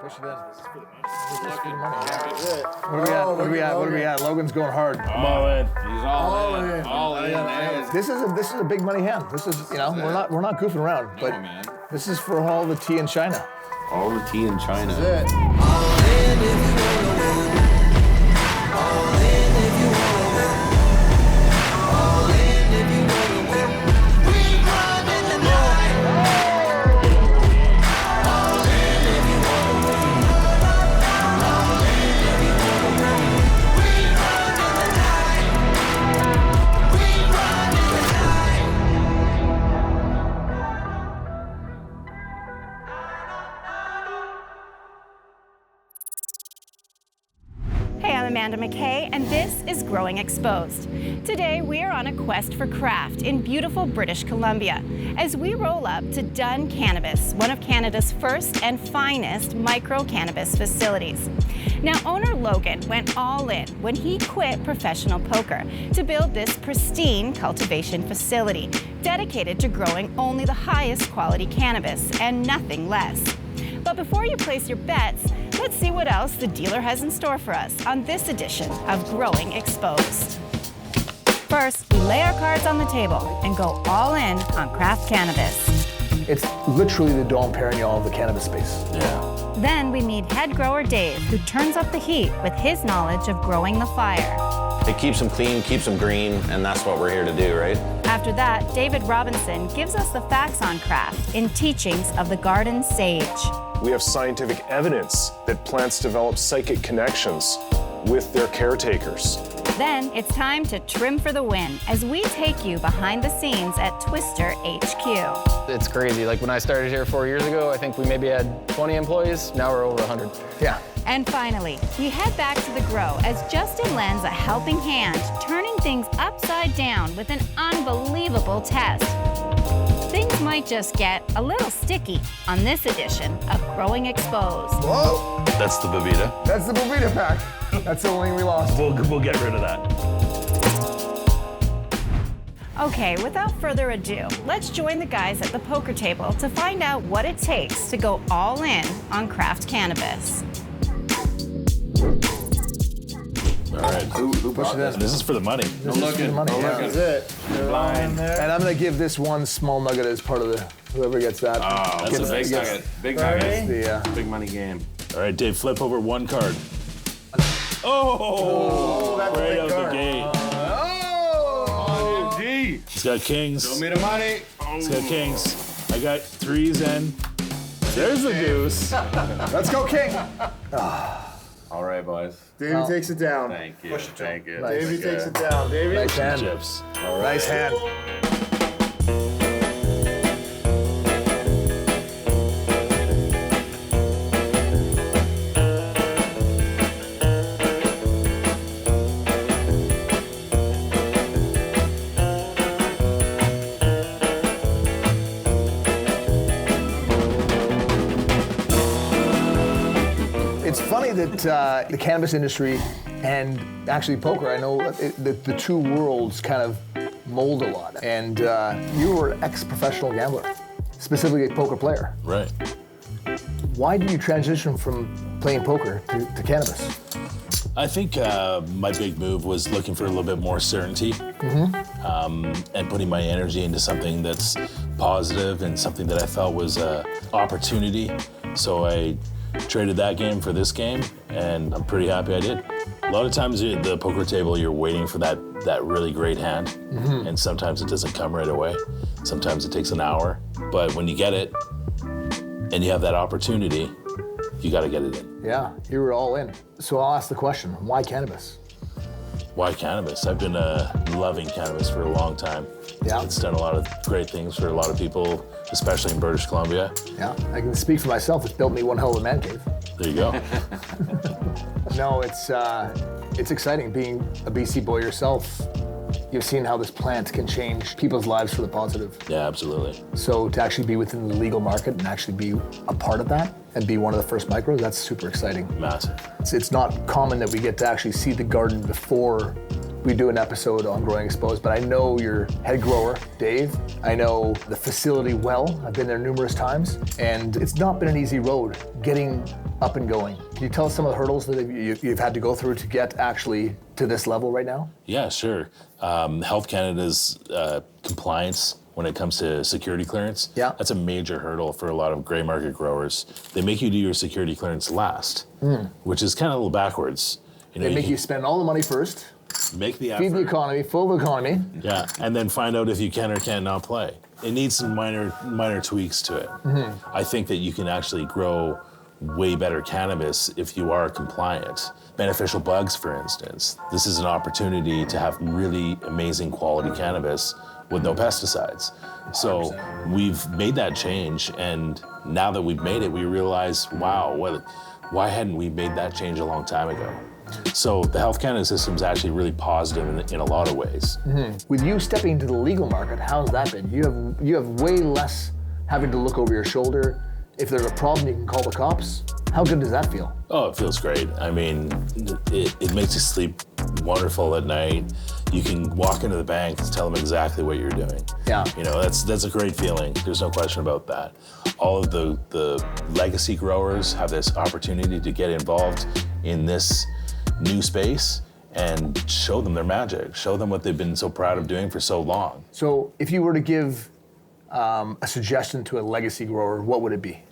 Push it in. What are we at? Logan's going hard. I'm all in. He's all in. All in. This is a big money hand. This is, we're not goofing around, but man. this is for all the tea in China. All the tea in China. That's it. Amanda McKay, and this is Growing Exposed. Today, we are on a quest for craft in beautiful British Columbia as we roll up to Dunn Cannabis, one of Canada's first and finest micro-cannabis facilities. Now, owner Logan went all in when he quit professional poker to build this pristine cultivation facility dedicated to growing only the highest quality cannabis and nothing less. But before you place your bets, let's see what else the dealer has in store for us on this edition of Growing Exposed. First, we lay our cards on the table and go all in on craft cannabis. It's literally the Dom Perignon of the cannabis space. Yeah. Then we meet head grower Dave, who turns up the heat with his knowledge of growing the fire. It keeps them clean, keeps them green, and that's what we're here to do, right? After that, David Robinson gives us the facts on craft in Teachings of the Garden Sage. We have scientific evidence that plants develop psychic connections with their caretakers. Then it's time to trim for the win as we take you behind the scenes at Twister HQ. It's crazy. Like when I started here 4 years ago, I think we maybe had 20 employees. Now we're over 100. Yeah. And finally, we head back to the grow as Justin lends a helping hand, turning things upside down with an unbelievable test. Things might just get a little sticky on this edition of Growing Exposed. Whoa! That's the Bebida. That's the Bovita pack. That's the only thing we lost. We'll get rid of that. Okay, without further ado, let's join the guys at the poker table to find out what it takes to go all in on craft cannabis. All right. Who brought this? This is for the money. This is for the money. Yeah. That's it. Blind. And I'm gonna give this one small nugget as part of the whoever gets that. Oh, that's gets, a big gets nugget. Big nugget. the Big money game. All right, Dave, flip over one card. Oh, that's a right big out card. the gate. Oh! G. He's got kings. Show me the money. He's got kings. I got threes in. There's the deuce. Let's go, King. All right, boys. Davey takes it down. Thank you. Thank you. Nice. Davey takes it down. Davey. Nice hand. Chips. Nice hand. It's funny that the cannabis industry and actually poker, I know the two worlds kind of mold a lot. And you were an ex-professional gambler, specifically a poker player. Right. Why did you transition from playing poker to cannabis? I think my big move was looking for a little bit more certainty and putting my energy into something that's positive and something that I felt was an opportunity. So I traded that game for this game, and I'm pretty happy I did. A lot of times at the poker table, you're waiting for that really great hand, and sometimes it doesn't come right away. Sometimes it takes an hour, but when you get it and you have that opportunity, you got to get it in. Yeah, you were all in. So I'll ask the question, why cannabis? Why cannabis? I've been loving cannabis for a long time. Yeah. It's done a lot of great things for a lot of people, especially in British Columbia. Yeah, I can speak for myself. It's built me one hell of a man cave. There you go. No, it's exciting being a BC boy yourself. You've seen how this plant can change people's lives for the positive. Yeah, absolutely. So to actually be within the legal market and actually be a part of that and be one of the first micros, that's super exciting. Massive. It's not common that we get to actually see the garden before we do an episode on Growing Exposed, but I know your head grower, Dave. I know the facility well. I've been there numerous times, and it's not been an easy road getting up and going. Can you tell us some of the hurdles that you've had to go through to get actually to this level right now? Yeah, sure. Health Canada's compliance when it comes to security clearance, that's a major hurdle for a lot of gray market growers. They make you do your security clearance last, which is kind of a little backwards. They make you spend all the money first, make the effort, feed the economy, full the economy. Yeah, and then find out if you can or cannot play. It needs some minor tweaks to it. I think that you can actually grow way better cannabis if you are compliant. Beneficial bugs, for instance. This is an opportunity to have really amazing quality cannabis with no pesticides. So 100%. We've made that change, and now that we've made it, we realize, wow, why hadn't we made that change a long time ago? So the Health Canada system is actually really positive in a lot of ways. With you stepping into the legal market, how's that been? You have way less having to look over your shoulder. If there's a problem, you can call the cops. How good does that feel? Oh, it feels great. I mean, it makes you sleep wonderful at night. You can walk into the bank and tell them exactly what you're doing. Yeah. You know, that's a great feeling. There's no question about that. All of the legacy growers have this opportunity to get involved in this new space and show them their magic, show them what they've been so proud of doing for so long. So if you were to give a suggestion to a legacy grower, what would it be?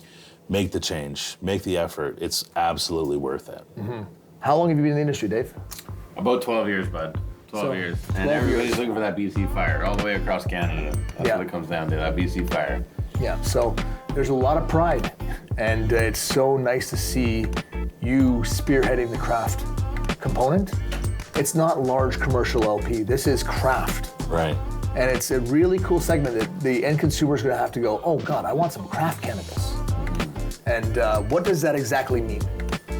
Make the change, make the effort. It's absolutely worth it. How long have you been in the industry, Dave? About 12 years, bud. 12 years. And 12 everybody's years. looking for that BC fire all the way across Canada. That's what it comes down to, that BC fire. Yeah, so there's a lot of pride, and it's so nice to see you spearheading the craft component. It's not large commercial LP, this is craft. Right. And it's a really cool segment that the end consumer is going to have to go, oh God, I want some craft cannabis. And what does that exactly mean?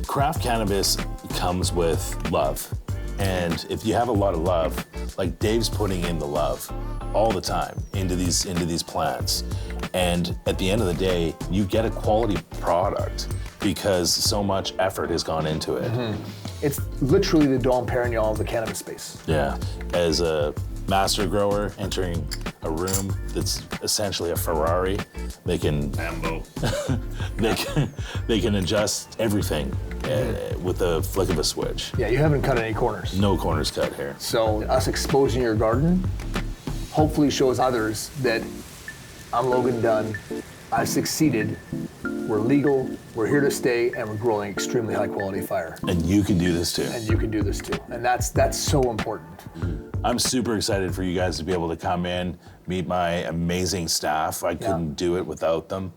Craft cannabis comes with love. And if you have a lot of love, like Dave's putting in the love all the time into these plants. And at the end of the day, you get a quality product because so much effort has gone into it. It's literally the Dom Perignon of the cannabis space. Yeah. As a master grower entering a room that's essentially a Ferrari, they can Lambo. they can adjust everything with the flick of a switch. Yeah, you haven't cut any corners. No corners cut here. So us exposing your garden hopefully shows others that I'm Logan Dunn, I've succeeded, we're legal, we're here to stay, and we're growing extremely high quality fire. And you can do this too. And you can do this too. And that's so important. I'm super excited for you guys to be able to come in, meet my amazing staff. I couldn't do it without them.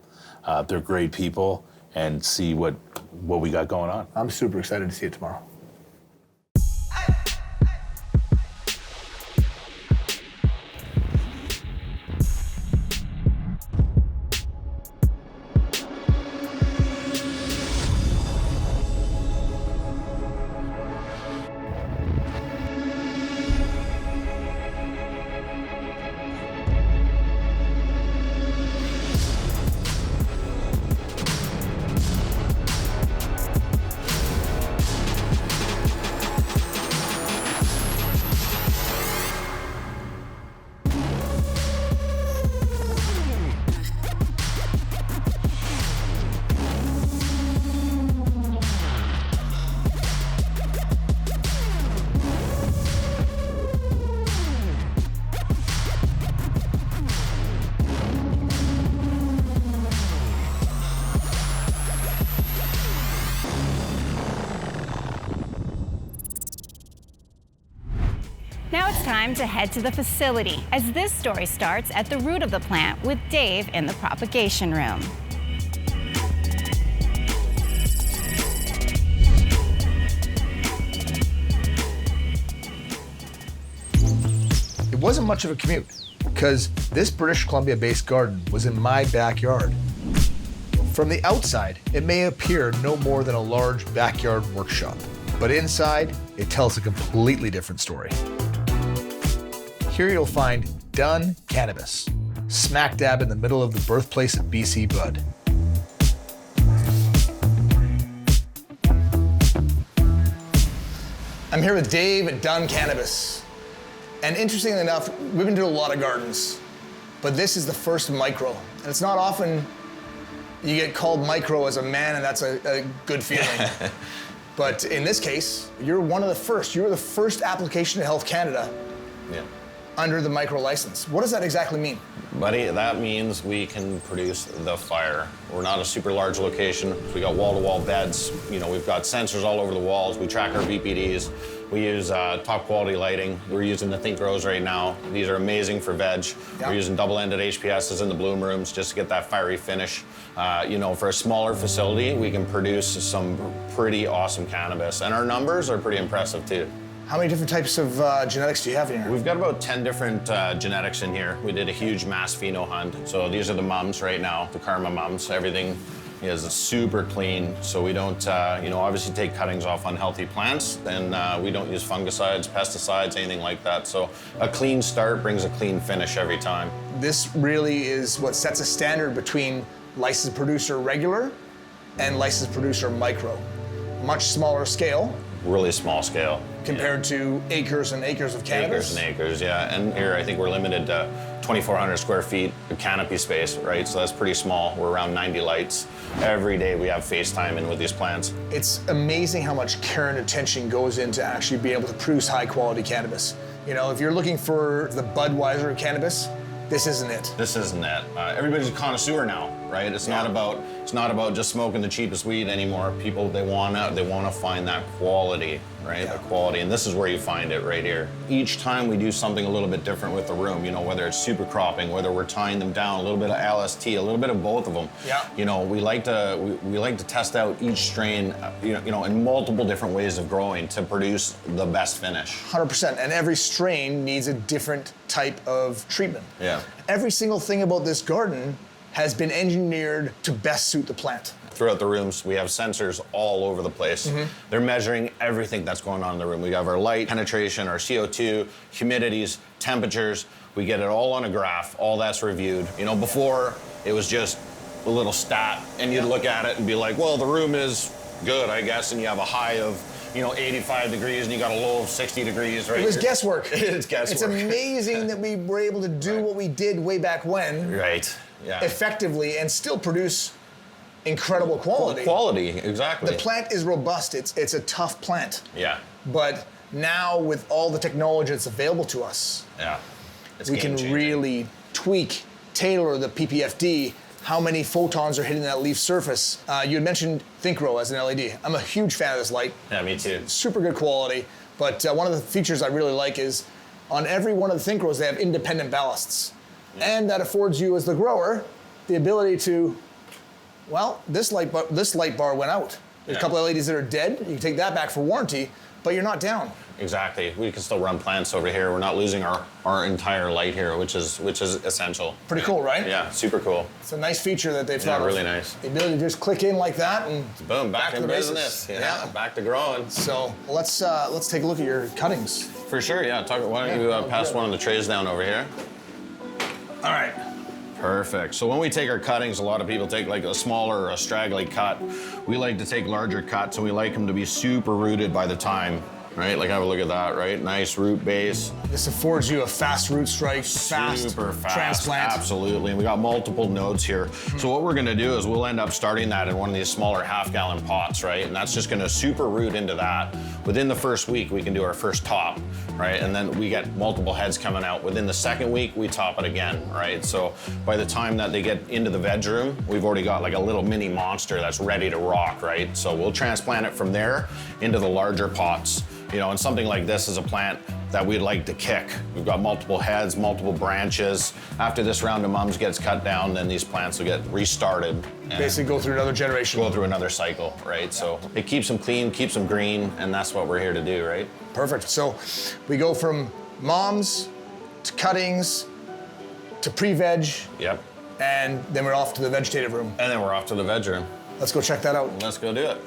They're great people, and see what we got going on. I'm super excited to see it tomorrow. Now it's time to head to the facility, as this story starts at the root of the plant with Dave in the propagation room. It wasn't much of a commute, because this British Columbia-based garden was in my backyard. From the outside, it may appear no more than a large backyard workshop, but inside, it tells a completely different story. Here you'll find Dunn Cannabis, smack dab in the middle of the birthplace of BC Bud. I'm here with Dave at Dunn Cannabis. And interestingly enough, we've been doing a lot of gardens, but this is the first micro. And it's not often you get called micro as a man, and that's a good feeling. But in this case, you're one of the first. You're the first application to Health Canada under the micro license. What does that exactly mean? Buddy, that means we can produce the fire. We're not a super large location. We got wall-to-wall beds. You know, we've got sensors all over the walls. We track our VPDs. We use top quality lighting. We're using the Think Grows right now. These are amazing for veg. We're using double-ended HPSs in the bloom rooms just to get that fiery finish. You know, for a smaller facility, we can produce some pretty awesome cannabis. And our numbers are pretty impressive too. How many different types of genetics do you have in here? We've got about 10 different genetics in here. We did a huge mass pheno hunt. So these are the mums right now, the Karma mums. Everything is super clean. So we don't, you know, obviously take cuttings off unhealthy plants. And we don't use fungicides, pesticides, anything like that. So a clean start brings a clean finish every time. This really is what sets a standard between licensed producer regular and licensed producer micro. Much smaller scale. Really small scale. Compared to acres and acres of cannabis? Acres and acres, yeah. And here I think we're limited to 2,400 square feet of canopy space, right? So that's pretty small. We're around 90 lights. Every day we have FaceTime in with these plants. It's amazing how much care and attention goes into actually being able to produce high quality cannabis. You know, if you're looking for the Budweiser of cannabis, this isn't it. This isn't it. Everybody's a connoisseur now, right? It's not about just smoking the cheapest weed anymore. People, they wanna find that quality, right? The quality, and this is where you find it right here. Each time we do something a little bit different with the room, you know, whether it's super cropping, whether we're tying them down, a little bit of LST, a little bit of both of them. Yeah. You know, we like to test out each strain, you know, in multiple different ways of growing to produce the best finish. 100%, and every strain needs a different type of treatment. Yeah. Every single thing about this garden has been engineered to best suit the plant. Throughout the rooms, we have sensors all over the place. They're measuring everything that's going on in the room. We have our light penetration, our CO2, humidities, temperatures. We get it all on a graph. All that's reviewed. You know, before it was just a little stat, and you'd look at it and be like, well, the room is good, I guess, and you have a high of, you know, 85 degrees and you got a low of 60 degrees, right? It was guesswork. It's guesswork. It's amazing that we were able to do what we did way back when. Right, yeah. Effectively and still produce incredible quality. Quality, exactly. The plant is robust. It's a tough plant. Yeah. But now with all the technology that's available to us, we can really tweak, tailor the PPFD, how many photons are hitting that leaf surface. You had mentioned ThinkRow as an LED. I'm a huge fan of this light. Yeah, me too. Super good quality. But one of the features I really like is on every one of the ThinkRows, they have independent ballasts. And that affords you as the grower the ability to, well, this light bar went out. There's a couple of LEDs that are dead. You can take that back for warranty, but you're not down. Exactly. We can still run plants over here. We're not losing our entire light here, which is essential. Pretty cool, right? Yeah, super cool. It's a nice feature that they've thought of. Really nice. The ability to just click in like that and boom, back in to business. Yeah, back to growing. So let's take a look at your cuttings. For sure, yeah. Why don't you pass one of the trays down over here? All right. Perfect. So when we take our cuttings, a lot of people take like a smaller or a straggly cut. We like to take larger cuts, and we like them to be super rooted by the time, right? Like have a look at that, right? Nice root base. This affords you a fast root strike, super fast transplant. Absolutely, and we got multiple nodes here. So what we're gonna do is we'll end up starting that in one of these smaller half-gallon pots, right? And that's just gonna super root into that. Within the first week, we can do our first top, right? And then we get multiple heads coming out. Within the second week, we top it again, right? So by the time that they get into the veg room, we've already got like a little mini monster that's ready to rock, right? So we'll transplant it from there into the larger pots. You know, and something like this is a plant that we'd like to kick. We've got multiple heads, multiple branches. After this round of mums gets cut down, then these plants will get restarted. Basically go through another generation. Go through another cycle, right? So it keeps them clean, keeps them green, and that's what we're here to do, right? Perfect. So we go from moms to cuttings to pre-veg. Yep. And then we're off to the vegetative room. And then we're off to the veg room. Let's go check that out. Let's go do it.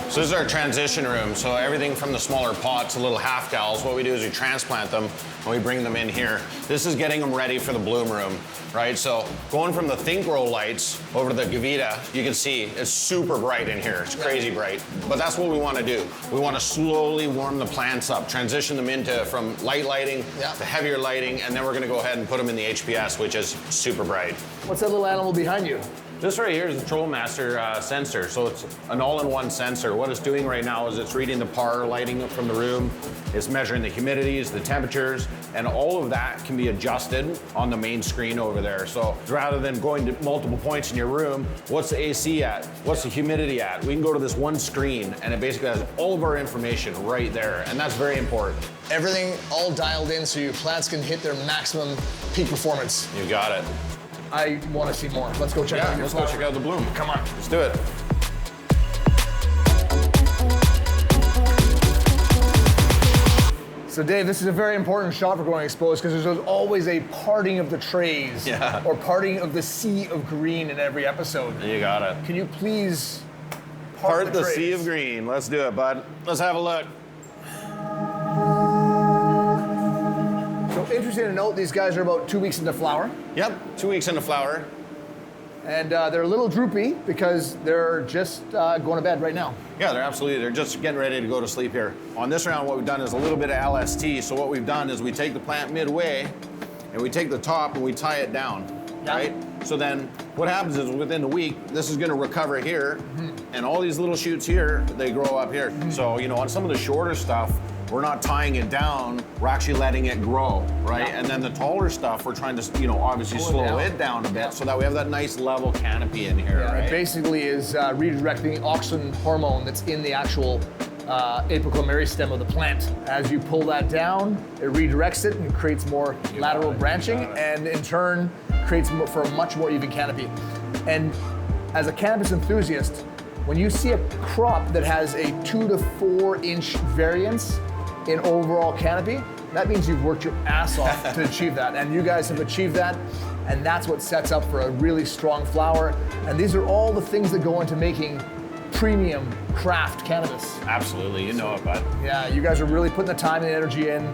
So this is our transition room. So everything from the smaller pots to little half gals, what we do is we transplant them and we bring them in here. This is getting them ready for the bloom room, right? So going from the Think Grow lights over to the Gavita, you can see it's super bright in here. It's crazy bright. But that's what we want to do. We want to slowly warm the plants up, transition them into from light lighting to heavier lighting, and then we're going to go ahead and put them in the HPS, which is super bright. What's that little animal behind you? This right here is the TrolLmaster sensor. So it's an all-in-one sensor. What it's doing right now is it's reading the PAR lighting from the room. It's measuring the humidities, the temperatures, and all of that can be adjusted on the main screen over there. So rather than going to multiple points in your room, what's the AC at? What's the humidity at? We can go to this one screen and it basically has all of our information right there. And that's very important. Everything all dialed in so your plants can hit their maximum peak performance. You got it. I want to see more. Let's go check out your let's go check out the bloom. Come on. Let's do it. So Dave, this is a very important shot for Growing Exposed because there's always a parting of the trays or parting of the sea of green in every episode. You got it. Can you please part the sea of green? Let's do it, bud. Let's have a look. So interesting to note, these guys are about 2 weeks into flower. Yep, 2 weeks into flower. And they're a little droopy because they're just going to bed right now. Yeah, they're just getting ready to go to sleep here. On this round, what we've done is a little bit of LST. So what we've done is we take the plant midway and we take the top and we tie it down, right? So then what happens is within the week, this is gonna recover here and all these little shoots here, they grow up here. So, on some of the shorter stuff, we're not tying it down, we're actually letting it grow, right? And then the taller stuff, we're trying to, obviously slow it down a bit so that we have that nice level canopy in here, right? It basically is redirecting auxin hormone that's in the actual apical meristem of the plant. As you pull that down, it redirects it and creates more lateral branching, and in turn creates for a much more even canopy. And as a cannabis enthusiast, when you see a crop that has a 2 to 4 inch variance in overall canopy, that means you've worked your ass off to achieve that. And you guys have achieved that, and that's what sets up for a really strong flower. And these are all the things that go into making premium craft cannabis. Absolutely, you know it, bud. Yeah, you guys are really putting the time and energy in.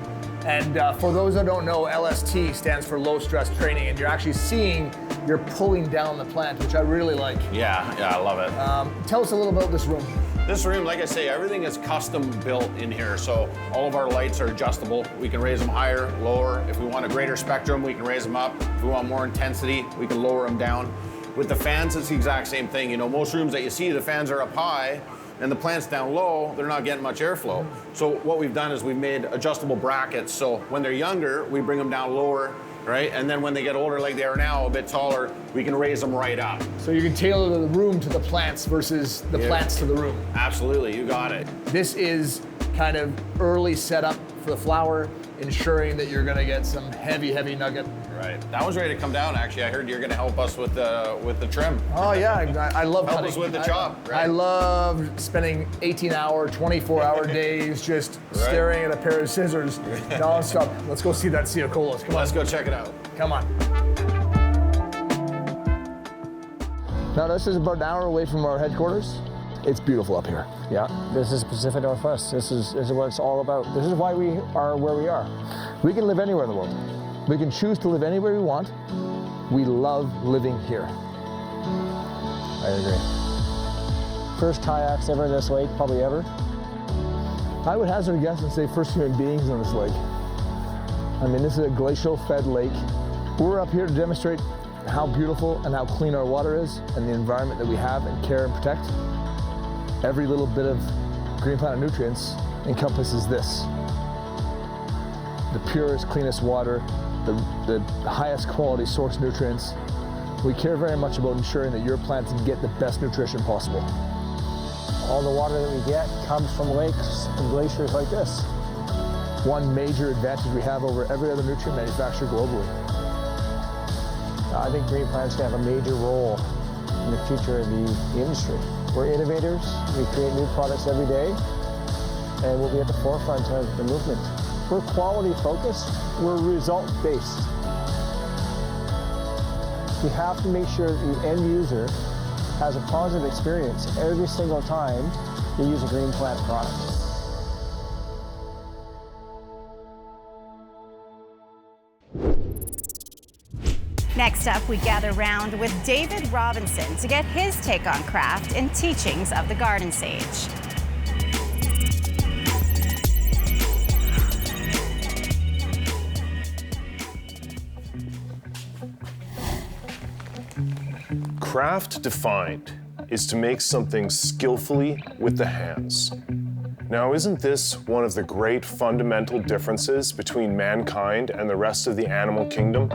And for those that don't know, LST stands for low stress training, and you're actually seeing you're pulling down the plant, which I really like. Yeah, I love it. Tell us a little about this room. This room, like I say, everything is custom built in here. So all of our lights are adjustable. We can raise them higher, lower. If we want a greater spectrum, we can raise them up. If we want more intensity, we can lower them down. With the fans, it's the exact same thing. Most rooms that you see, the fans are up high and the plant's down low, they're not getting much airflow. So what we've done is we've made adjustable brackets. So when they're younger, we bring them down lower, right? And then when they get older, like they are now, a bit taller, we can raise them right up. So you can tailor the room to the plants versus the plants to the room. Absolutely, you got it. This is kind of early setup for the flower, ensuring that you're gonna get some heavy, heavy nugget. Right. That one's ready to come down, actually. I heard you're gonna help us with the trim. Oh yeah, I love help cutting. us with the chop, right? I love spending 18-hour, 24-hour days just staring at a pair of scissors nonstop. Let's go see that Sea of Colas. Come on. Let's go check it out. Come on. Now this is about an hour away from our headquarters. It's beautiful up here. Yeah, this is Pacific Northwest. This is what it's all about. This is why we are where we are. We can live anywhere in the world. We can choose to live anywhere we want. We love living here. I agree. First kayaks ever in this lake, probably ever. I would hazard a guess and say first human beings on this lake. I mean, this is a glacial-fed lake. We're up here to demonstrate how beautiful and how clean our water is and the environment that we have and care and protect. Every little bit of Green Planet nutrients encompasses this. The purest, cleanest water, the highest quality source nutrients. We care very much about ensuring that your plants get the best nutrition possible. All the water that we get comes from lakes and glaciers like this. One major advantage we have over every other nutrient manufacturer globally. I think green plants can have a major role in the future of the industry. We're innovators, we create new products every day, and we'll be at the forefront of the movement. We're quality focused, we're result based. We have to make sure that the end user has a positive experience every single time you use a green plant product. Next up, we gather round with David Robinson to get his take on craft and teachings of the garden sage. Craft defined is to make something skillfully with the hands. Now, isn't this one of the great fundamental differences between mankind and the rest of the animal kingdom?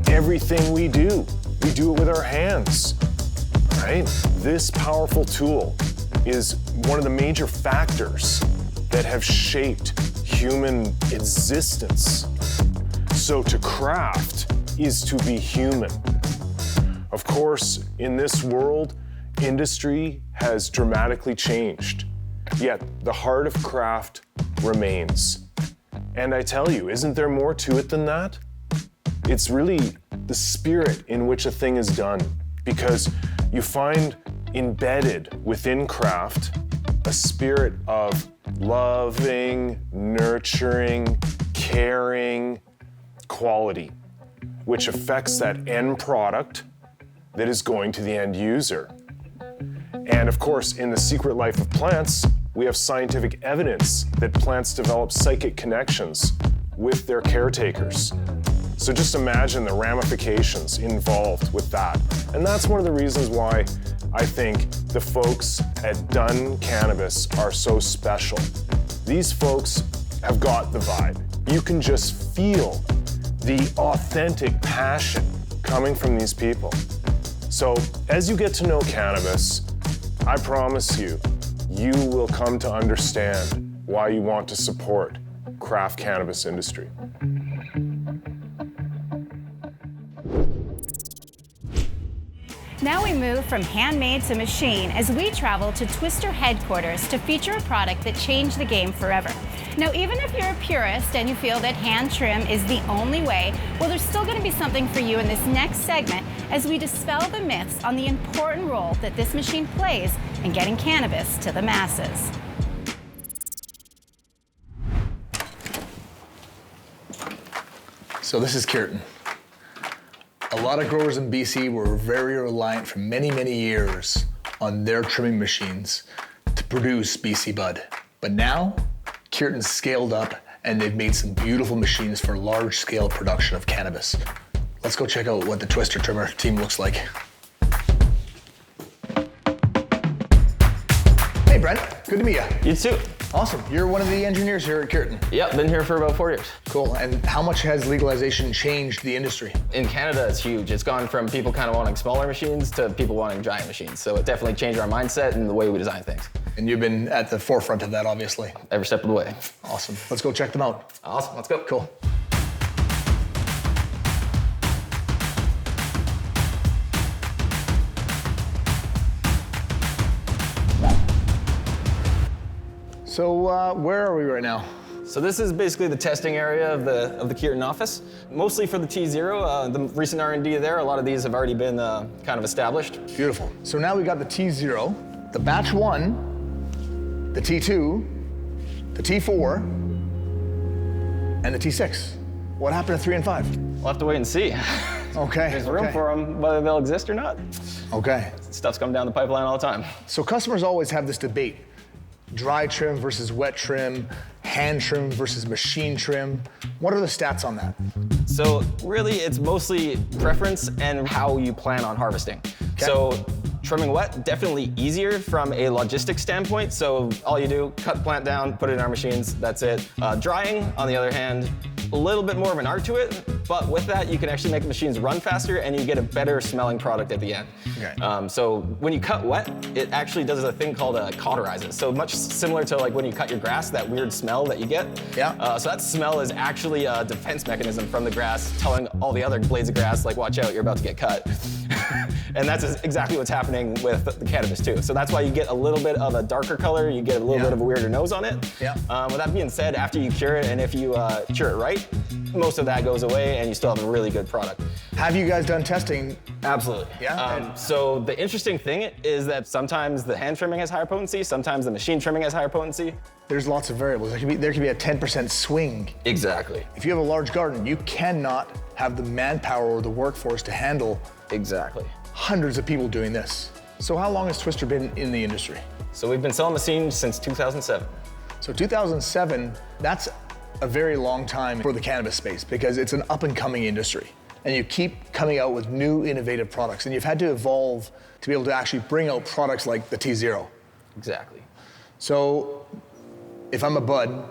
Everything we do it with our hands, right? This powerful tool is one of the major factors that have shaped human existence. So to craft is to be human. Of course, in this world, industry has dramatically changed, yet the heart of craft remains. And I tell you, isn't there more to it than that? It's really the spirit in which a thing is done, because you find embedded within craft a spirit of loving, nurturing, caring quality, which affects that end product that is going to the end user. And of course, in the secret life of plants, we have scientific evidence that plants develop psychic connections with their caretakers. So just imagine the ramifications involved with that. And that's one of the reasons why I think the folks at Dunn Cannabis are so special. These folks have got the vibe. You can just feel the authentic passion coming from these people. So as you get to know cannabis, I promise you, you will come to understand why you want to support craft cannabis industry. Now we move from handmade to machine as we travel to Twister headquarters to feature a product that changed the game forever. Now, even if you're a purist and you feel that hand trim is the only way, well, there's still going to be something for you in this next segment as we dispel the myths on the important role that this machine plays in getting cannabis to the masses. So this is Kierton. A lot of growers in BC were very reliant for many, many years on their trimming machines to produce BC bud. But now, Kierton's scaled up and they've made some beautiful machines for large-scale production of cannabis. Let's go check out what the Twister trimmer team looks like. Hey Brent, good to meet you. You too. Awesome, you're one of the engineers here at Kierton. Yep, been here for about 4 years. Cool, and how much has legalization changed the industry? In Canada, it's huge. It's gone from people kind of wanting smaller machines to people wanting giant machines. So it definitely changed our mindset and the way we design things. And you've been at the forefront of that, obviously. Every step of the way. Awesome, let's go check them out. Awesome, let's go. Cool. So where are we right now? So this is basically the testing area of the Kierton office, mostly for the T0. The recent R&D there, a lot of these have already been kind of established. Beautiful. So now we got the T0, the batch 1, the T2, the T4, and the T6. What happened to 3 and 5? We'll have to wait and see. Okay. There's room for them, whether they'll exist or not. Okay. Stuff's coming down the pipeline all the time. So customers always have this debate. Dry trim versus wet trim, hand trim versus machine trim. What are the stats on that? So really, it's mostly preference and how you plan on harvesting. Okay. So trimming wet, definitely easier from a logistics standpoint. So all you do, cut the plant down, put it in our machines, that's it. Drying, on the other hand, a little bit more of an art to it, but with that, you can actually make the machines run faster and you get a better smelling product at the end. Okay. So when you cut wet, it actually does a thing called cauterizes. So much similar to like when you cut your grass, that weird smell that you get. Yeah. So that smell is actually a defense mechanism from the grass telling all the other blades of grass, like, watch out, you're about to get cut. And that's exactly what's happening with the cannabis too. So that's why you get a little bit of a darker color, you get a little bit of a weirder nose on it. Yeah. With that being said, after you cure it, and if you cure it right, most of that goes away and you still have a really good product. Have you guys done testing? Absolutely. Yeah. So the interesting thing is that sometimes the hand trimming has higher potency, sometimes the machine trimming has higher potency. There's lots of variables. There could be a 10% swing. Exactly. If you have a large garden, you cannot have the manpower or the workforce to handle Exactly. hundreds of people doing this. So how long has Twister been in the industry? So we've been selling machines since 2007. So 2007, that's a very long time for the cannabis space because it's an up and coming industry. And you keep coming out with new innovative products. And you've had to evolve to be able to actually bring out products like the T0. Exactly. So if I'm a bud,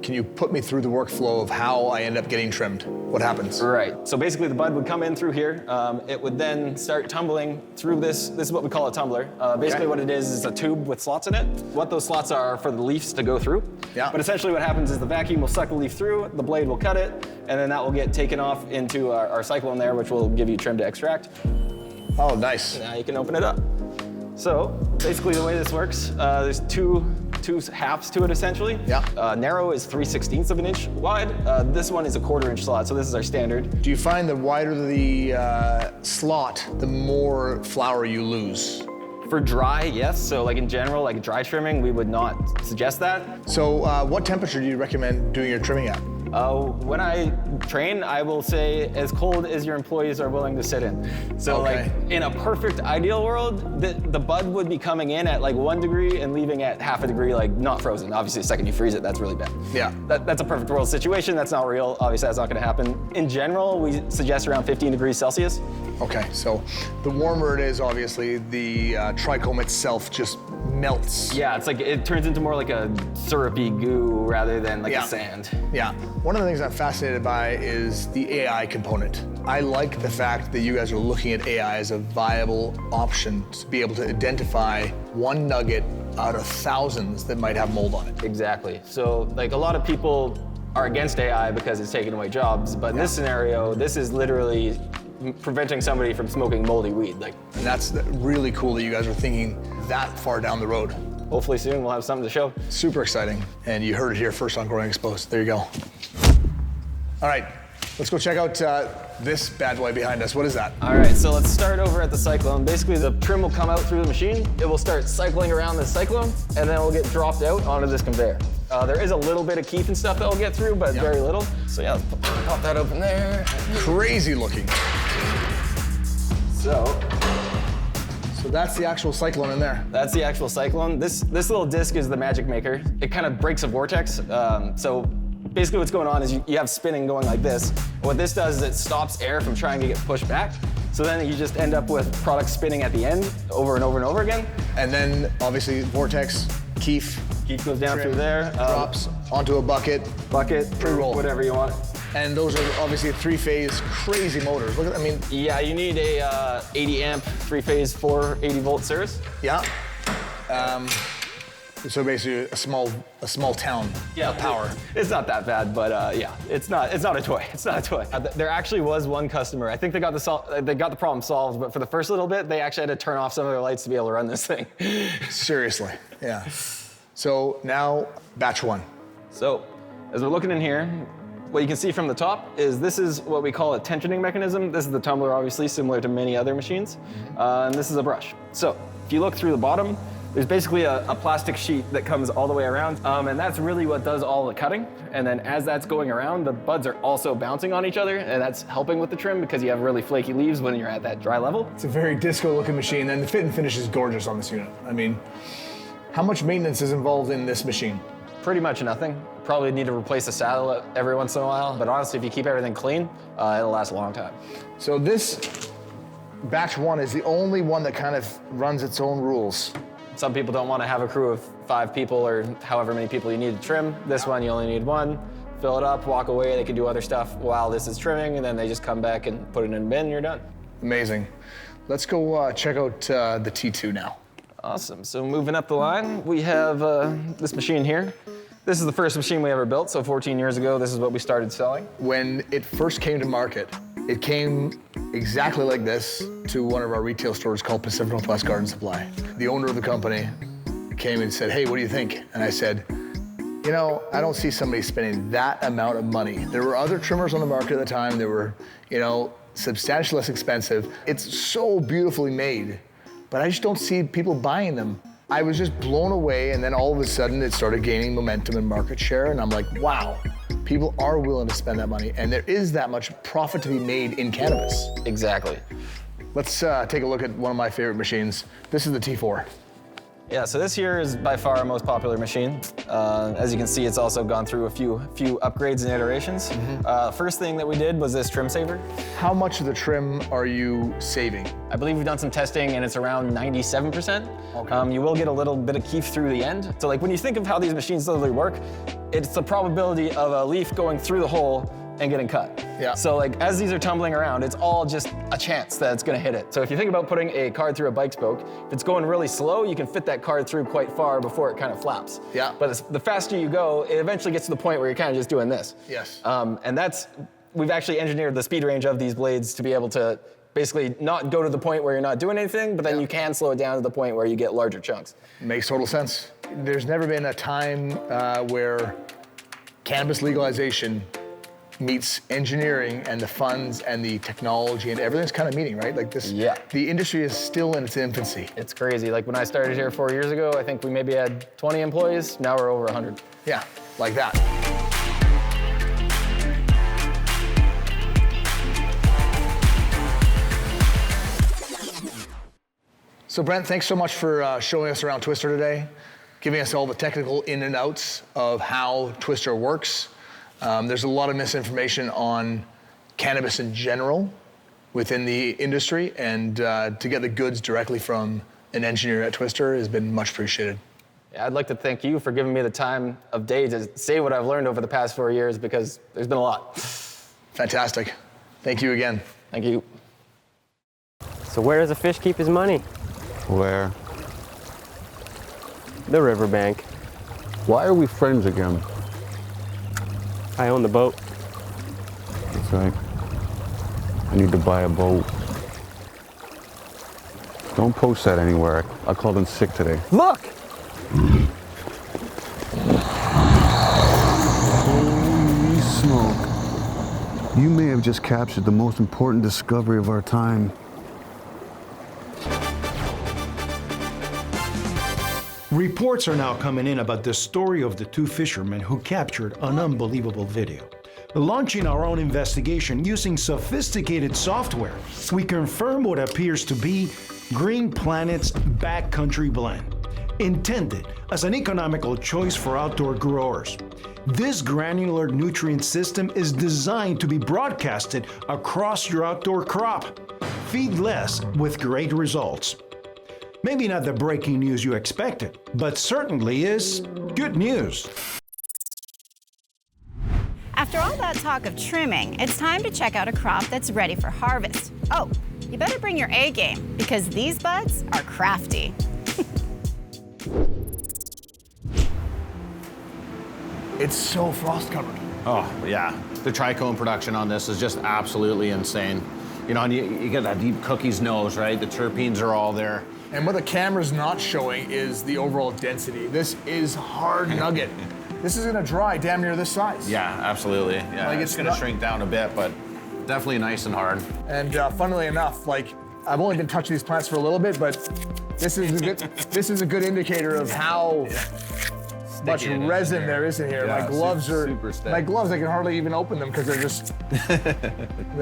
can you put me through the workflow of how I end up getting trimmed? What happens? Right. So basically the bud would come in through here. It would then start tumbling through this. This is what we call a tumbler. Basically what it is a tube with slots in it. What those slots are for the leaves to go through. Yeah. But essentially what happens is the vacuum will suck the leaf through, the blade will cut it, and then that will get taken off into our cyclone there, which will give you trim to extract. Oh, nice. Now you can open it up. So basically the way this works, there's two halves to it essentially. Yeah. Narrow is 3/16 of an inch wide. This one is a 1/4 inch slot, so this is our standard. Do you find the wider the slot, the more flower you lose? For dry, yes. So like in general, like dry trimming, we would not suggest that. So what temperature do you recommend doing your trimming at? When I train, I will say as cold as your employees are willing to sit in. So Okay. like in a perfect ideal world, the bud would be coming in at like 1 degree and leaving at half a degree, like not frozen. Obviously the second you freeze it, that's really bad. Yeah. That's a perfect world situation. That's not real. Obviously that's not gonna happen. In general, we suggest around 15 degrees Celsius. Okay, so the warmer it is, obviously, the trichome itself just melts. Yeah, it's like, it turns into more like a syrupy goo rather than like Yeah. a sand. Yeah. One of the things I'm fascinated by is the AI component. I like the fact that you guys are looking at AI as a viable option to be able to identify one nugget out of thousands that might have mold on it. Exactly. So like a lot of people are against AI because it's taking away jobs, but in this scenario, this is literally preventing somebody from smoking moldy weed. Like, And that's really cool that you guys are thinking that far down the road. hopefully soon we'll have something to show. Super exciting. And you heard it here first on Growing Exposed. There you go. All right, let's go check out this bad boy behind us. What is that? All right, so let's start over at the cyclone. Basically, the trim will come out through the machine. It will start cycling around the cyclone, and then it will get dropped out onto this conveyor. There is a little bit of keef and stuff that will get through, but very little. So yeah, let's pop that open there. Crazy looking. So that's the actual cyclone in there. that's the actual cyclone. This little disc is the magic maker. It kind of breaks a vortex. So basically what's going on is you have spinning going like this. And what this does is it stops air from trying to get pushed back. So then you just end up with product spinning at the end over and over and over again. And then obviously vortex, keef, Keef goes down trim, through there. drops onto a bucket. Bucket, Pre-roll. whatever you want. And those are obviously three-phase crazy motors. Look at, I mean, Yeah, you need a 80 amp, 3-phase, 480 volt service. yeah. So basically a small town of power. It's not that bad, but yeah, it's not a toy. It's not a toy. There actually was one customer. I think they got the problem solved, but for the first little bit, they actually had to turn off some of their lights to be able to run this thing. Seriously, yeah. So now batch one. So, as we're looking in here, what you can see from the top is this is what we call a tensioning mechanism. This is the tumbler, obviously, similar to many other machines. And this is a brush. So, if you look through the bottom, there's basically a plastic sheet that comes all the way around, and that's really what does all the cutting. And then as that's going around, the buds are also bouncing on each other, and that's helping with the trim because you have really flaky leaves when you're at that dry level. It's a very disco-looking machine, and the fit and finish is gorgeous on this unit. I mean, how much maintenance is involved in this machine? Pretty much nothing. Probably need to replace the saddle every once in a while, but honestly, if you keep everything clean, it'll last a long time. So this batch one is the only one that kind of runs its own rules. Some people don't want to have a crew of 5 people or however many people you need to trim. This one, you only need 1. Fill it up, walk away. They can do other stuff while this is trimming, and then they just come back and put it in a bin, and you're done. Amazing. Let's go check out the T2 now. Awesome. So moving up the line, we have this machine here. This is the first machine we ever built, so 14 years ago, this is what we started selling. When it first came to market, It came exactly like this to one of our retail stores called Pacific Northwest Garden Supply. The owner of the company came and said, hey, what do you think? And I said, you know, I don't see somebody spending that amount of money. There were other trimmers on the market at the time that were, you know, substantially less expensive. It's so beautifully made, but I just don't see people buying them. I was just blown away, and then all of a sudden it started gaining momentum and market share, and I'm like, wow, people are willing to spend that money, and there is that much profit to be made in cannabis. Exactly. Let's take a look at one of my favorite machines. This is the T4. Yeah, so this here is by far our most popular machine. As you can see, it's also gone through a few upgrades and iterations. First thing that we did was this trim saver. How much of the trim are you saving? I believe we've done some testing and it's around 97%. Okay. You will get a little bit of keef through the end. So like when you think of how these machines literally work, it's the probability of a leaf going through the hole and getting cut. Yeah. So like as these are tumbling around, it's all just a chance that it's gonna hit it. So if you think about putting a card through a bike spoke, if it's going really slow, you can fit that card through quite far before it kind of flaps. Yeah. But the faster you go, it eventually gets to the point where you're kind of just doing this. Yes. And we've actually engineered the speed range of these blades to be able to basically not go to the point where you're not doing anything, but then you can slow it down to the point where you get larger chunks. Makes total sense. There's never been a time where cannabis legalization meets engineering and the funds and the technology and everything's kind of meeting, right? Like this, yeah. The industry is still in its infancy. It's crazy. Like when I started here 4 years ago, I think we maybe had 20 employees. Now we're over 100. Yeah, like that. So Brent, thanks so much for showing us around Twister today, giving us all the technical in and outs of how Twister works. There's a lot of misinformation on cannabis in general within the industry, and to get the goods directly from an engineer at Twister has been much appreciated. Yeah, I'd like to thank you for giving me the time of day to say what I've learned over the past 4 years, because there's been a lot. Fantastic. Thank you again. Thank you. So where does a fish keep his money? Where? The riverbank. Why are we friends again? I own the boat. That's right. I need to buy a boat. Don't post that anywhere. I called in sick today. Look! Holy smoke. You may have just captured the most important discovery of our time. Reports are now coming in about the story of the two fishermen who captured an unbelievable video. Launching our own investigation using sophisticated software, we confirm what appears to be Green Planet's Backcountry Blend, intended as an economical choice for outdoor growers. This granular nutrient system is designed to be broadcasted across your outdoor crop. Feed less with great results. Maybe not the breaking news you expected, but certainly is good news. After all that talk of trimming, it's time to check out a crop that's ready for harvest. Oh, you better bring your A game, because these buds are crafty. It's so frost covered. Oh, yeah. The trichome production on this is just absolutely insane. You know, and you get that deep cookie's nose, right? The terpenes are all there. And what the camera's not showing is the overall density. This is hard nugget. This is gonna dry damn near this size. Yeah, absolutely. Yeah, Like it's gonna shrink down a bit, but definitely nice and hard. And funnily enough, like, I've only been touching these plants for a little bit, but this is a good indicator of how much resin there is in here. Yeah, my gloves super stiff. my gloves, I can hardly even open them because they're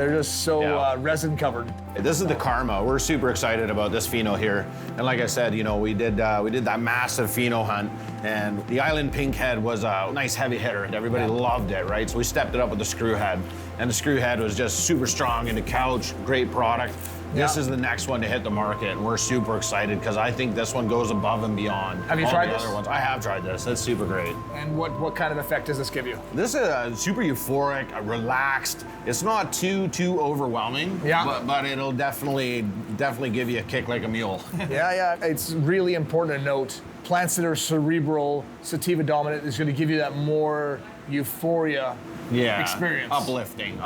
just so resin covered. This is the Karma. We're super excited about this pheno here. And like I said, you know, we did that massive pheno hunt, and the Island Pink Head was a nice heavy hitter, and everybody loved it, right? So we stepped it up with the Screw Head, and the Screw Head was just super strong in the couch, great product. This is the next one to hit the market, and we're super excited because I think this one goes above and beyond Have you all tried the this? other ones. I have tried this. It's super great. And what kind of effect does this give you? This is super euphoric, relaxed. It's not too overwhelming. Yeah. But it'll definitely give you a kick like a mule. Yeah. It's really important to note, plants that are cerebral, sativa dominant is going to give you that more euphoria experience. Uplifting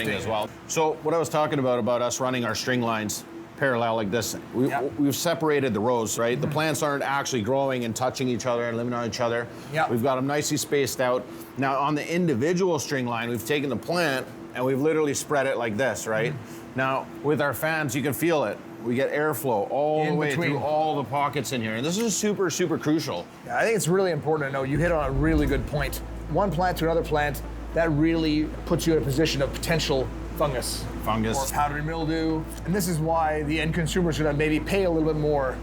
as well. So what I was talking about us running our string lines parallel like this, we've separated the rows, right? The plants aren't actually growing and touching each other and living on each other. We've got them nicely spaced out. Now on the individual string line, we've taken the plant and we've literally spread it like this, right? Now with our fans, you can feel it. We get airflow all the way through all the pockets in here. And this is super, super crucial. Yeah, I think it's really important to know. You hit on a really good point. One plant to another plant, that really puts you in a position of potential fungus. Or powdery mildew. And this is why the end consumer is gonna maybe pay a little bit more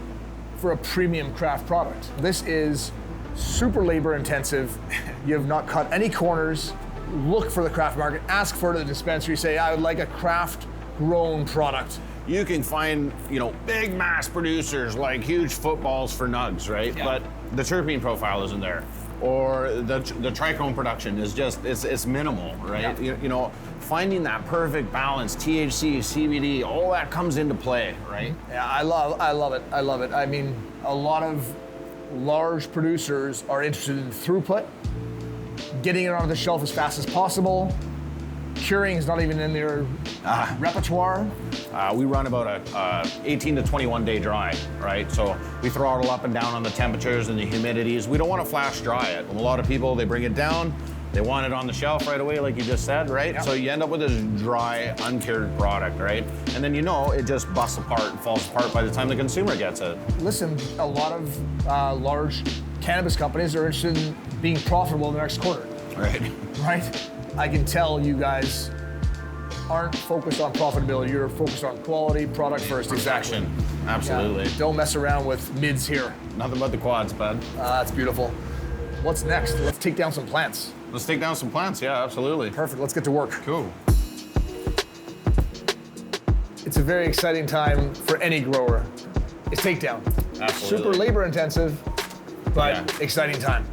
for a premium craft product. This is super labor intensive. You have not cut any corners. Look for the craft market, ask for it at the dispensary, say, I would like a craft grown product. You can find, big mass producers like huge footballs for nugs, right? But the terpene profile isn't there. Or the trichome production is just, it's minimal, right? Finding that perfect balance, THC, CBD, all that comes into play, right? Yeah, I love it. I mean, a lot of large producers are interested in throughput, getting it onto the shelf as fast as possible. Curing is not even in their repertoire. We run about a 18 to 21 day dry, right? So we throttle up and down on the temperatures and the humidities. We don't want to flash dry it. A lot of people, they bring it down, they want it on the shelf right away, like you just said, right? So you end up with this dry, uncured product, right? And then it just busts apart and falls apart by the time the consumer gets it. Listen, a lot of large cannabis companies are interested in being profitable in the next quarter. Right? I can tell you guys aren't focused on profitability. You're focused on quality, product first. Perfection. Absolutely. Yeah, don't mess around with mids here. Nothing but the quads, bud. That's beautiful. What's next? Let's take down some plants. Let's take down some plants, yeah, absolutely. Perfect, let's get to work. Cool. It's a very exciting time for any grower. It's takedown. Absolutely. Super labor intensive, but exciting time.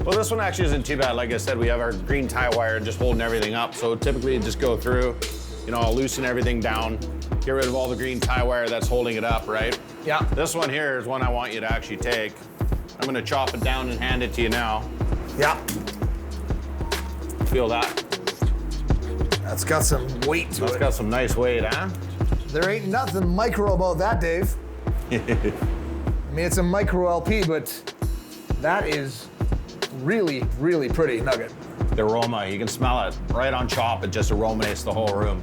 Well, this one actually isn't too bad. Like I said, we have our green tie wire just holding everything up. So typically just go through, I'll loosen everything down, get rid of all the green tie wire that's holding it up, right? Yeah. This one here is one I want you to actually take. I'm gonna chop it down and hand it to you now. Yeah. Feel that? That's got some weight to it. That's got some nice weight, huh? There ain't nothing micro about that, Dave. I mean, it's a micro LP, but that is really, really pretty nugget. The aroma, you can smell it. Right on chop, it just aromates the whole room.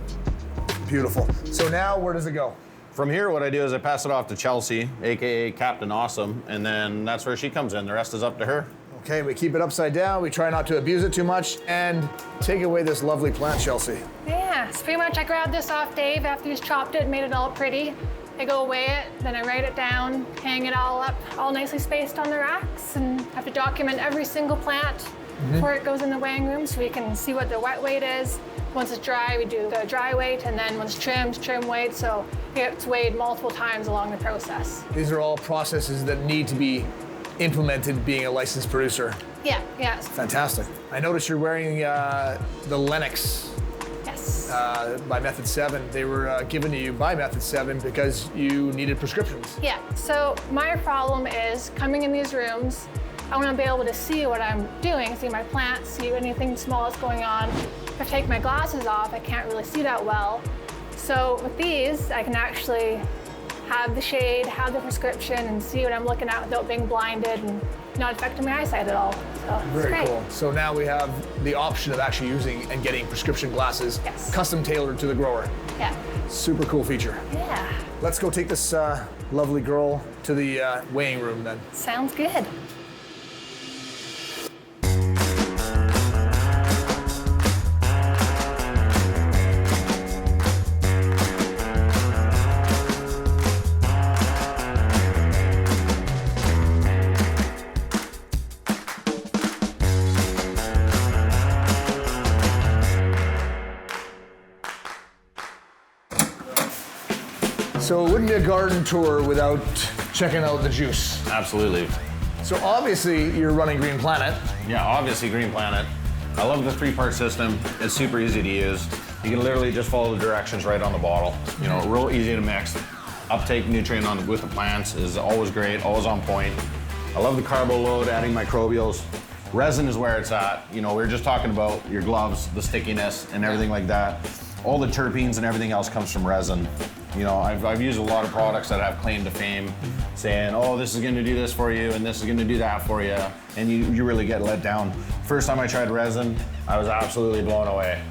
Beautiful. So now, where does it go? From here, what I do is I pass it off to Chelsea, AKA Captain Awesome, and then that's where she comes in. The rest is up to her. Okay, we keep it upside down. We try not to abuse it too much, and take away this lovely plant, Chelsea. Yeah, so pretty much I grabbed this off Dave after he's chopped it and made it all pretty. I go weigh it, then I write it down, hang it all up, all nicely spaced on the racks, and have to document every single plant before it goes in the weighing room so we can see what the wet weight is. Once it's dry, we do the dry weight, and then once trimmed, trim weight, so it's weighed multiple times along the process. These are all processes that need to be implemented being a licensed producer. Yeah. Fantastic. I noticed you're wearing the Lennox. Yes. By Method 7. They were given to you by Method 7 because you needed prescriptions. Yeah, so my problem is coming in these rooms, I want to be able to see what I'm doing, see my plants, see anything small that's going on. If I take my glasses off, I can't really see that well. So with these, I can actually have the shade, have the prescription, and see what I'm looking at without being blinded and not affecting my eyesight at all. So it's Very great. cool. So now we have the option of actually using and getting prescription glasses custom tailored to the grower. Yeah. Super cool feature. Yeah. Let's go take this lovely girl to the weighing room then. Sounds good. So it wouldn't be a garden tour without checking out the juice. Absolutely. So obviously you're running Green Planet. Yeah, obviously Green Planet. I love the 3-part system. It's super easy to use. You can literally just follow the directions right on the bottle. Real easy to mix. Uptake nutrient with the plants is always great, always on point. I love the carbo load, adding microbials. Resin is where it's at. You know, we were just talking about your gloves, the stickiness and everything like that. All the terpenes and everything else comes from resin. You know, I've used a lot of products that have claim to fame saying, oh, this is gonna do this for you and this is gonna do that for you. And you really get let down. First time I tried resin, I was absolutely blown away.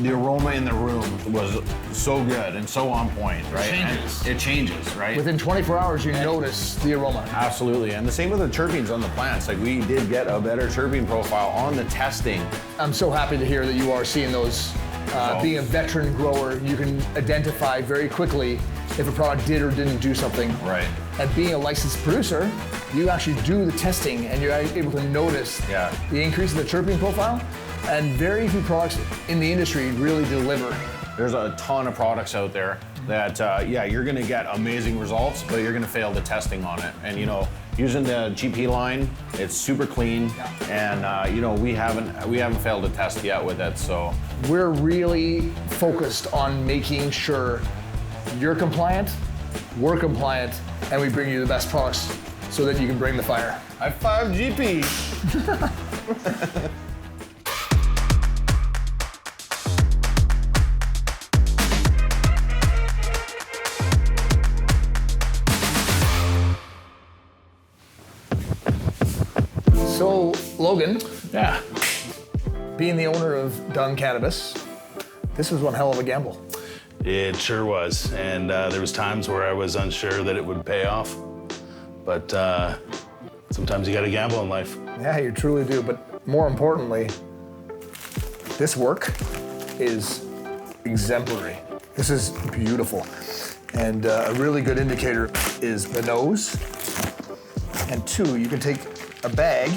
The aroma in the room was so good and so on point, right? It changes, right? Within 24 hours, you notice the aroma. Absolutely, and the same with the terpenes on the plants. Like, we did get a better terpene profile on the testing. I'm so happy to hear that you are seeing those. Being a veteran grower, you can identify very quickly if a product did or didn't do something. Right. And being a licensed producer, you actually do the testing and you're able to notice the increase in the terpene profile. And very few products in the industry really deliver. There's a ton of products out there that, yeah, you're gonna get amazing results, but you're gonna fail the testing on it. And you know, using the GP line, it's super clean, and you know, we haven't failed a test yet with it. So we're really focused on making sure you're compliant, we're compliant, and we bring you the best products so that you can bring the fire. High five, GP. So, Logan. Yeah. Being the owner of Dunn Cannabis, this was one hell of a gamble. It sure was, and there was times where I was unsure that it would pay off, but sometimes you gotta gamble in life. Yeah, you truly do, but more importantly, this work is exemplary. This is beautiful, and a really good indicator is the nose, and two, you can take a bag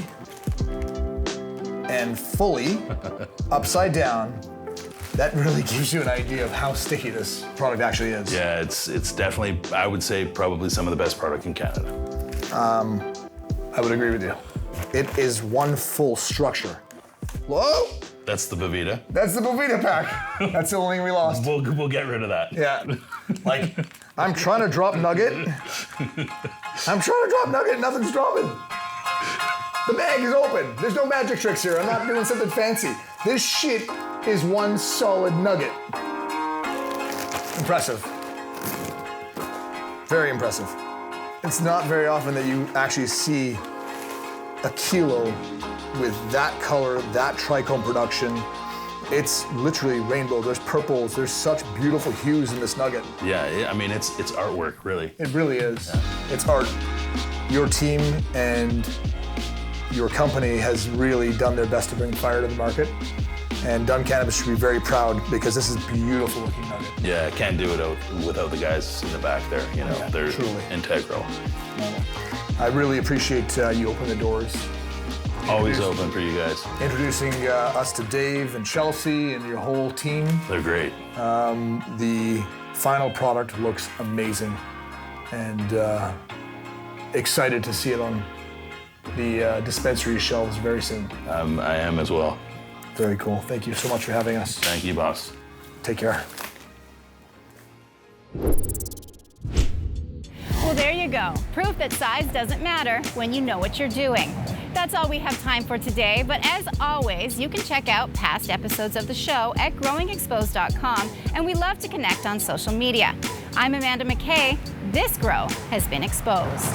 and fully upside down. That really gives you an idea of how sticky this product actually is. Yeah, it's definitely, I would say, probably some of the best product in Canada. I would agree with you. It is one full structure. Whoa! That's the Bovita. That's the Bovita pack. That's the only thing we lost. We'll get rid of that. Yeah. Like, I'm trying to drop Nugget. Nothing's dropping. The bag is open. There's no magic tricks here. I'm not doing something fancy. This shit is one solid nugget. Impressive. Very impressive. It's not very often that you actually see a kilo with that color, that trichome production. It's literally rainbow. There's purples. There's such beautiful hues in this nugget. Yeah, I mean, it's artwork, really. It really is. Yeah. It's art. Your team and your company has really done their best to bring fire to the market. And Dunn Cannabis should be very proud because this is beautiful looking nugget. Yeah, can't do it without the guys in the back there. You know, they're truly integral. I really appreciate you opening the doors. Always open for you guys. Introducing us to Dave and Chelsea and your whole team. They're great. The final product looks amazing, and excited to see it on the dispensary shelves very soon. I am as well. Very cool. Thank you so much for having us. Thank you, boss. Take care. Well, there you go. Proof that size doesn't matter when you know what you're doing. That's all we have time for today, but as always, you can check out past episodes of the show at growingexposed.com, and we love to connect on social media. I'm Amanda McKay. This grow has been exposed.